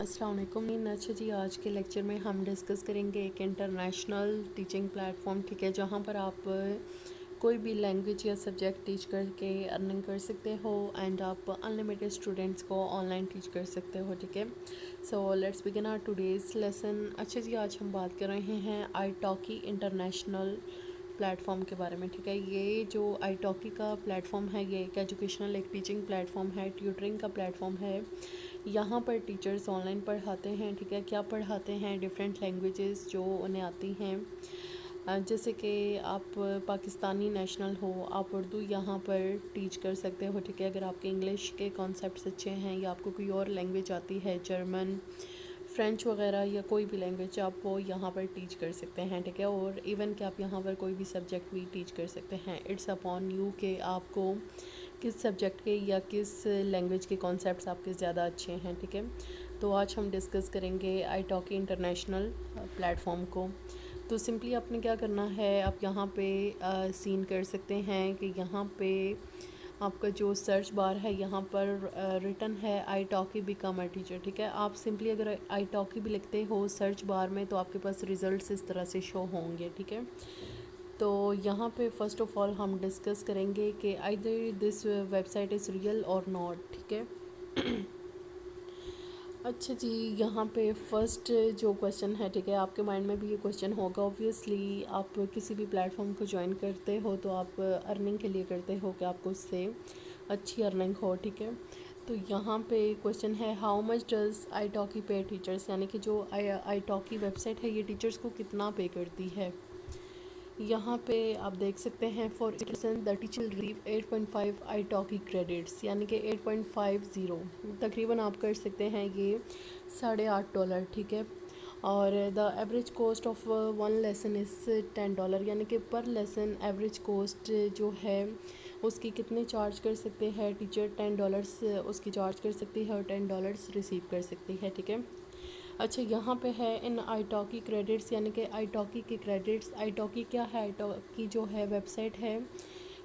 अस्सलाम वालेकुम। अच्छा जी, आज के लेक्चर में हम डिस्कस करेंगे एक इंटरनेशनल टीचिंग प्लेटफॉर्म, ठीक है, जहाँ पर आप कोई भी लैंग्वेज या सब्जेक्ट टीच करके अर्निंग कर सकते हो एंड आप अनलिमिटेड स्टूडेंट्स को ऑनलाइन टीच कर सकते हो, ठीक है। So let's begin our today's lesson. अच्छा जी, आज हम बात कर रहे हैं italki इंटरनेशनल प्लेटफॉर्म के बारे में, ठीक है। ये जो italki का प्लेटफॉर्म है, ये एक एजुकेशनल, एक टीचिंग प्लेटफॉर्म है, ट्यूटरिंग का प्लेटफॉर्म है। यहाँ पर टीचर्स ऑनलाइन पढ़ाते हैं, ठीक है। क्या पढ़ाते हैं? डिफरेंट लैंग्वेजेस जो उन्हें आती हैं। जैसे कि आप पाकिस्तानी नेशनल हो, आप उर्दू यहाँ पर टीच कर सकते हो, ठीक है। अगर आपके इंग्लिश के कॉन्सेप्ट्स अच्छे हैं या आपको कोई और लैंग्वेज आती है, जर्मन, फ्रेंच वगैरह या कोई भी लैंग्वेज, आप वो यहाँ पर टीच कर सकते हैं, ठीक है। और इवन कि आप यहाँ पर कोई भी सब्जेक्ट भी टीच कर सकते हैं। इट्स अपॉन यू कि आपको किस सब्जेक्ट के या किस लैंग्वेज के कॉन्सेप्ट्स आपके ज़्यादा अच्छे हैं, ठीक है। तो आज हम डिस्कस करेंगे italki इंटरनेशनल प्लेटफॉर्म को। तो सिंपली आपने क्या करना है, आप यहाँ पे सीन कर सकते हैं कि यहाँ पे आपका जो सर्च बार है, यहाँ पर रिटन है italki बिकम अ टीचर, ठीक है। आप सिंपली अगर italki भी लिखते हो सर्च बार में तो आपके पास रिजल्ट्स इस तरह से शो होंगे, ठीक है। तो यहाँ पे फ़र्स्ट ऑफ़ ऑल हम डिस्कस करेंगे कि either this website is real और नॉट, ठीक है। अच्छा जी, यहाँ पे फ़र्स्ट जो क्वेश्चन है, ठीक है, आपके माइंड में भी ये क्वेश्चन होगा। ऑब्वियसली आप किसी भी प्लेटफॉर्म को ज्वाइन करते हो तो आप अर्निंग के लिए करते हो कि आपको उससे अच्छी अर्निंग हो, ठीक है। तो यहाँ पे क्वेश्चन है, हाउ मच डज़ italki पे टीचर्स, यानी कि जो italki वेबसाइट है ये टीचर्स को कितना पे करती है। यहाँ पे आप देख सकते हैं, for lesson the teacher receive 8.5 italki credits, यानी कि 8.50 तकरीबन आप कर सकते हैं ये $8.5, ठीक है। और the average cost of one lesson is $10, यानी कि पर लेसन एवरेज कॉस्ट जो है उसकी कितने चार्ज कर सकते हैं टीचर, $10 उसकी चार्ज कर सकती है और $10 रिसीव कर सकती है, ठीक है। अच्छा, यहाँ पे है इन italki क्रेडिट्स, यानी कि italki के क्रेडिट्स। italki क्या है? italki जो है वेबसाइट है,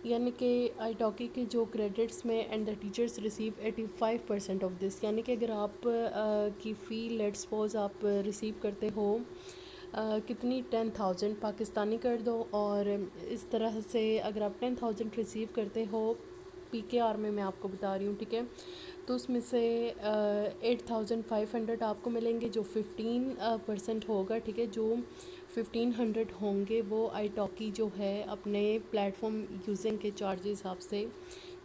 यानी कि italki के जो क्रेडिट्स में and the teachers receive 85% of this, यानी कि अगर आप की फ़ी लेट सपोज आप रिसीव करते हो कितनी 10,000 पाकिस्तानी कर दो, और इस तरह से अगर आप 10,000 रिसीव करते हो PKR में, मैं आपको बता रही हूँ, ठीक है। तो उसमें से 8,500 आपको मिलेंगे, जो 15% होगा, ठीक है। जो 1,500 होंगे वो italki जो है अपने प्लेटफॉर्म यूजिंग के चार्जेस आपसे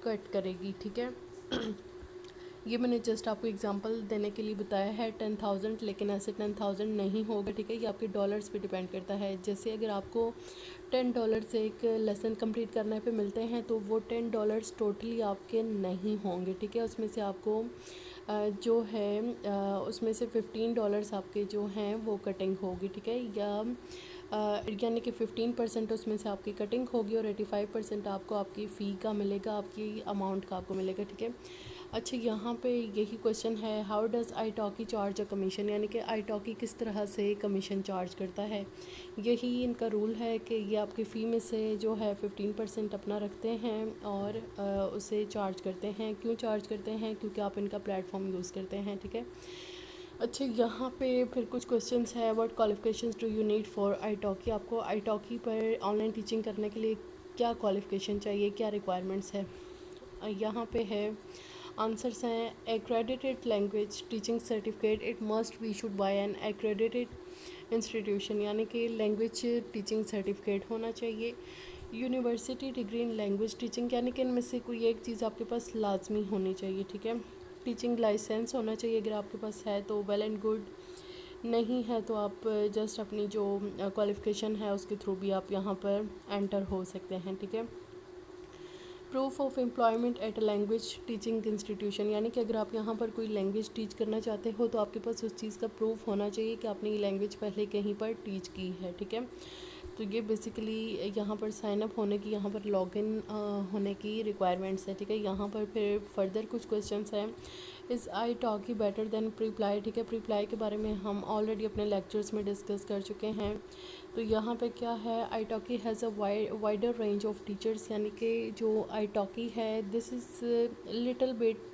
कट करेगी, ठीक है। ये मैंने जस्ट आपको एग्जांपल देने के लिए बताया है 10,000, लेकिन ऐसे 10,000 नहीं होगा, ठीक है। ये आपके डॉलर्स पे डिपेंड करता है। जैसे अगर आपको $10 से एक लेसन कंप्लीट करने पे मिलते हैं तो वो $10 टोटली आपके नहीं होंगे, ठीक है। उसमें से आपको जो है उसमें से $15 आपके जो हैं वो कटिंग होगी, ठीक है। यानी कि 15% उसमें से आपकी कटिंग होगी और 85% आपको आपकी फ़ी का मिलेगा, आपकी अमाउंट का आपको मिलेगा, ठीक है। अच्छा, यहाँ पे यही क्वेश्चन है, how does italki charge a commission, यानी कि italki किस तरह से कमीशन चार्ज करता है। यही इनका रूल है कि ये आपकी फ़ी में से जो है 15% अपना रखते हैं और उसे चार्ज करते हैं। क्यों चार्ज करते हैं? क्योंकि आप इनका प्लेटफॉर्म यूज़ करते हैं, ठीक है। अच्छा, यहाँ पे फिर कुछ क्वेश्चंस है, what qualifications do you need for italki, आपको italki पर ऑनलाइन टीचिंग करने के लिए क्या क्वालिफिकेशन चाहिए, क्या रिक्वायरमेंट्स है। यहाँ पे है आंसर्स हैं, accredited language teaching certificate, it must be issued by an accredited institution, यानी कि लैंग्वेज टीचिंग सर्टिफिकेट होना चाहिए। University degree in language teaching, यानी कि इनमें से कोई एक चीज़ आपके पास लाजमी होनी चाहिए, ठीक है। टीचिंग लाइसेंस होना चाहिए, अगर आपके पास है तो वेल एंड गुड, नहीं है तो आप जस्ट अपनी जो क्वालिफ़िकेशन है उसके थ्रू भी आप यहाँ पर एंटर हो सकते हैं, ठीक है। Proof of employment at language teaching institution, यानी कि अगर आप यहाँ पर कोई लैंग्वेज टीच करना चाहते हो तो आपके पास उस चीज़ का प्रूफ होना चाहिए कि आपने ये लैंग्वेज पहले कहीं पर टीच की है, ठीक है। तो ये बेसिकली यहाँ पर साइन अप होने की, यहाँ पर लॉगिन होने की रिक्वायरमेंट्स है, ठीक है। यहाँ पर फिर फर्दर कुछ क्वेश्चंस हैं, इज़ italki बेटर दैन प्रीप्लाई, ठीक है। प्रीप्लाई के बारे में हम ऑलरेडी अपने लेक्चर्स में डिस्कस कर चुके हैं। तो यहाँ पे क्या है, italki has a wider range of teachers, यानी कि जो italki है this is little bit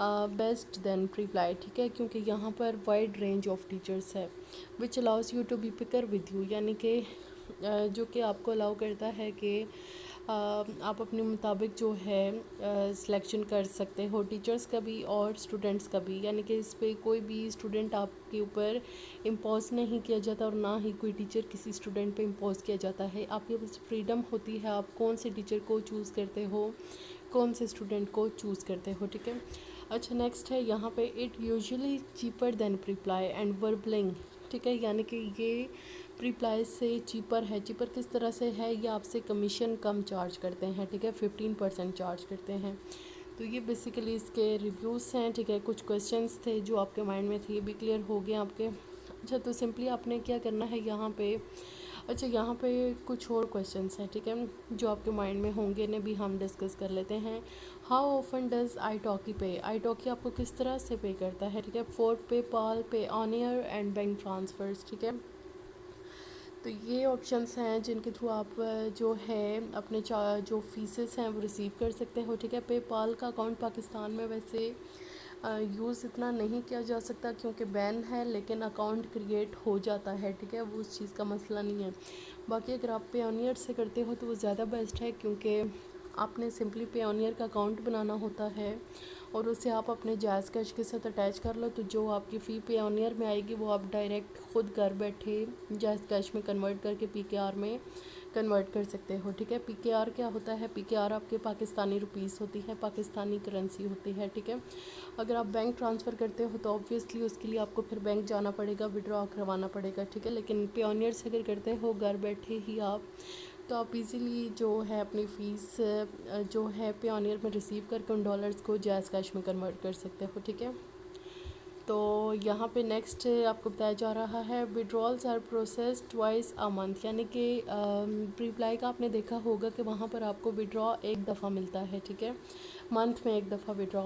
best than Preply, ठीक है, क्योंकि यहाँ पर वाइड रेंज ऑफ टीचर्स है which allows you to be picker with you, यानी कि जो कि आपको अलाउ करता है कि आप अपने मुताबिक जो है सिलेक्शन कर सकते हो टीचर्स का भी और स्टूडेंट्स का भी, यानी कि इस पे कोई भी स्टूडेंट आपके ऊपर इम्पोज नहीं किया जाता और ना ही कोई टीचर किसी स्टूडेंट पे इम्पोज किया जाता है। आपके पास फ्रीडम होती है, आप कौन से टीचर को चूज़ करते हो, कौन से स्टूडेंट को चूज़ करते हो, ठीक है। अच्छा, नेक्स्ट है यहाँ पे it usually cheaper than Preply and Verbling, ठीक है, यानी कि ये प्रीप्लाई से चीपर है। चीपर किस तरह से है, ये आपसे कमीशन कम चार्ज करते हैं, ठीक है, 15% चार्ज करते हैं। तो ये बेसिकली इसके रिव्यूज़ हैं, ठीक है। कुछ क्वेश्चंस थे जो आपके माइंड में थे, ये भी क्लियर हो गए आपके। अच्छा, तो सिंपली आपने क्या करना है यहाँ पे, अच्छा यहाँ पे कुछ और क्वेश्चंस हैं, ठीक है, जो आपके माइंड में होंगे, इन्हें भी हम डिस्कस कर लेते हैं। How often does I talkie पे, आई टॉकी आपको किस तरह से पे करता है, ठीक है, फॉर पेपाल, पे ऑनियर एंड बैंक ट्रांसफ़र्स, ठीक है। तो ये ऑप्शंस हैं जिनके थ्रू आप जो है अपने जो फीसेस हैं वो रिसीव कर सकते हो, ठीक है। पेपाल का अकाउंट पाकिस्तान में वैसे यूज़ इतना नहीं किया जा सकता क्योंकि बैन है, लेकिन अकाउंट क्रिएट हो जाता है, ठीक है, वो उस चीज़ का मसला नहीं है। बाकी अगर आप पेओनियर से करते हो तो वो ज़्यादा बेस्ट है, क्योंकि आपने सिंपली पेओनियर का अकाउंट बनाना होता है और उसे आप अपने जायज़ कैश के साथ अटैच कर लो, तो जो आपकी फ़ी पेओनियर में आएगी वो आप डायरेक्ट खुद घर बैठे जायज़ कैश में कन्वर्ट करके पीकेआर में कन्वर्ट कर सकते हो, ठीक है। पीकेआर क्या होता है, पीकेआर आपके पाकिस्तानी रुपीस होती है, पाकिस्तानी करेंसी होती है, ठीक है। अगर आप बैंक ट्रांसफ़र करते हो तो ऑब्वियसली उसके लिए आपको फिर बैंक जाना पड़ेगा, विड्रॉ करवाना पड़ेगा, ठीक है। लेकिन पेओनियर से अगर करते हो घर बैठे ही आप, तो आप इजीली जो है अपनी फ़ीस जो है पेओनियर में रिसीव करके उन डॉलर्स को जायज़ कैश में कन्वर्ट कर सकते हो, ठीक है। तो यहाँ पे नेक्स्ट आपको बताया जा रहा है withdrawals are process twice a month, यानी कि प्रीप्लाई का आपने देखा होगा कि वहाँ पर आपको विड्रॉ एक दफ़ा मिलता है, ठीक है, मंथ में एक दफ़ा विड्रॉ